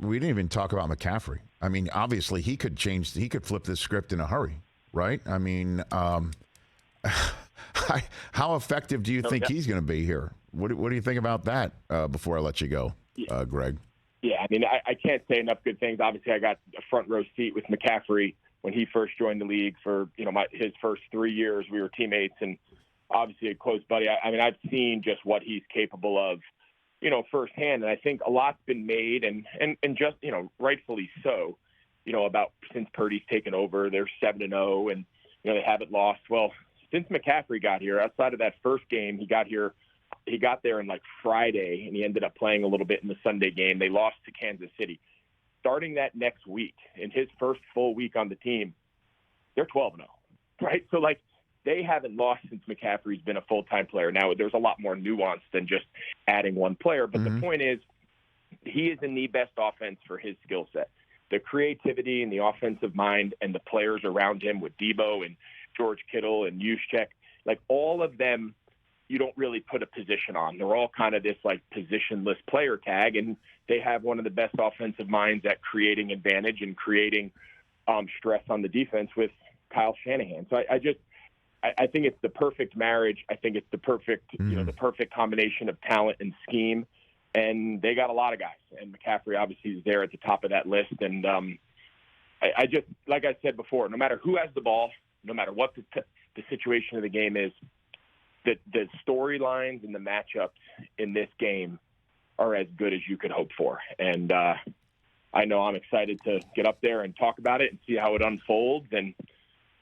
we didn't even talk about McCaffrey. I mean, obviously he could flip this script in a hurry, right? I mean, how effective do you think he's going to be here? What do you think about that before I let you go, Greg? Yeah, I mean, I can't say enough good things. Obviously, I got a front row seat with McCaffrey when he first joined the league for, his first 3 years. We were teammates and obviously a close buddy. I mean, I've seen just what he's capable of, firsthand. And I think a lot's been made and just, rightfully so, about since Purdy's taken over, they're 7-0 and, they haven't lost. Well, since McCaffrey got here, outside of that first game, he got there in like Friday and he ended up playing a little bit in the Sunday game. They lost to Kansas City. Starting that next week, in his first full week on the team, they're 12-0, right? So, they haven't lost since McCaffrey's been a full-time player. Now, there's a lot more nuance than just adding one player, but the point is he is in the best offense for his skill set. The creativity and the offensive mind and the players around him with Debo and George Kittle and Juszczyk, all of them, you don't really put a position on. They're all kind of this positionless player tag, and they have one of the best offensive minds at creating advantage and creating stress on the defense with Kyle Shanahan. So I think it's the perfect marriage. I think it's the perfect, the perfect combination of talent and scheme, and they got a lot of guys. And McCaffrey obviously is there at the top of that list. And I just, like I said before, no matter who has the ball, no matter what the situation of the game is, the storylines and the matchups in this game are as good as you could hope for. And I know I'm excited to get up there and talk about it and see how it unfolds. And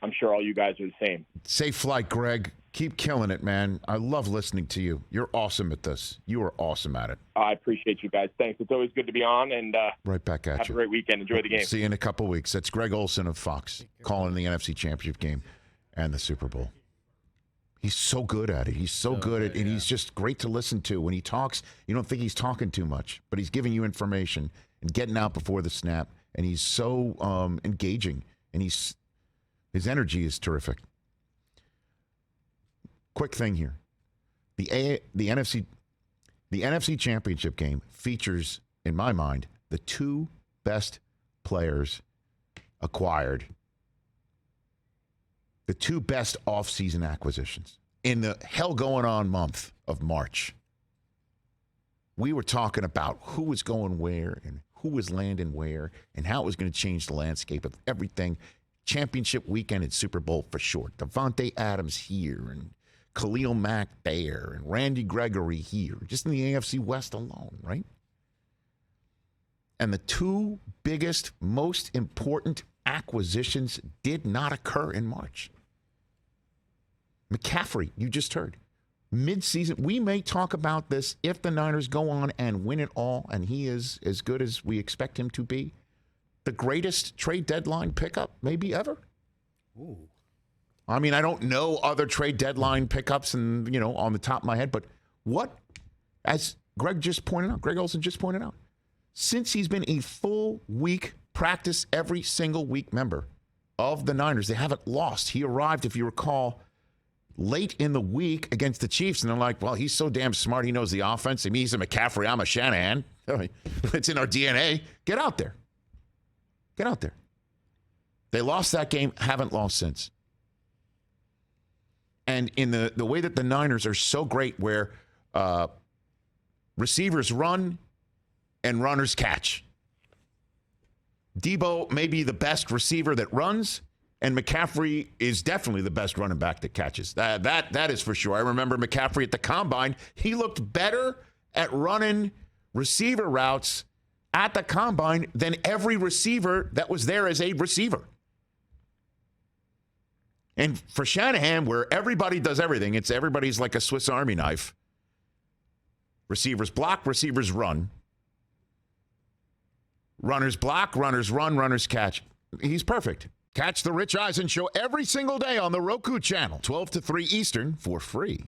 I'm sure all you guys are the same. Safe flight, Greg. Keep killing it, man. I love listening to you. You're awesome at this. You are awesome at it. I appreciate you guys. Thanks. It's always good to be on. And right back at you. Have a great weekend. Enjoy the game. See you in a couple of weeks. That's Greg Olsen of Fox calling the NFC Championship Game and the Super Bowl. He's so good at it. He's so good at it, and he's just great to listen to. When he talks, you don't think he's talking too much, but he's giving you information and getting out before the snap, and he's so engaging, and his energy is terrific. Quick thing here. The NFC Championship Game features, in my mind, the two best players acquired, the two best offseason acquisitions in the hell going on month of March. We were talking about who was going where and who was landing where and how it was going to change the landscape of everything. Championship weekend and Super Bowl for sure. Devontae Adams here and Khalil Mack there and Randy Gregory here, just in the AFC West alone, right? And the two biggest, most important acquisitions did not occur in March. McCaffrey, you just heard. Mid-season, we may talk about this if the Niners go on and win it all, and he is as good as we expect him to be. The greatest trade deadline pickup maybe ever. Ooh. I mean, I don't know other trade deadline pickups and, on the top of my head, but what, as Greg Olsen just pointed out, since he's been a full week practice every single week member of the Niners, they haven't lost. He arrived, if you recall, late in the week against the Chiefs, and they're like, well, he's so damn smart, he knows the offense. I mean, he's a McCaffrey, I'm a Shanahan. It's in our DNA. Get out there. Get out there. They lost that game, haven't lost since. And in the way that the Niners are so great where receivers run and runners catch. Debo may be the best receiver that runs, and McCaffrey is definitely the best running back that catches. That is for sure. I remember McCaffrey at the Combine. He looked better at running receiver routes at the Combine than every receiver that was there as a receiver. And for Shanahan, where everybody does everything, everybody's like a Swiss Army knife. Receivers block, receivers run. Runners block, runners run, runners catch. He's perfect. Catch the Rich Eisen Show every single day on the Roku channel, 12 to 3 Eastern, for free.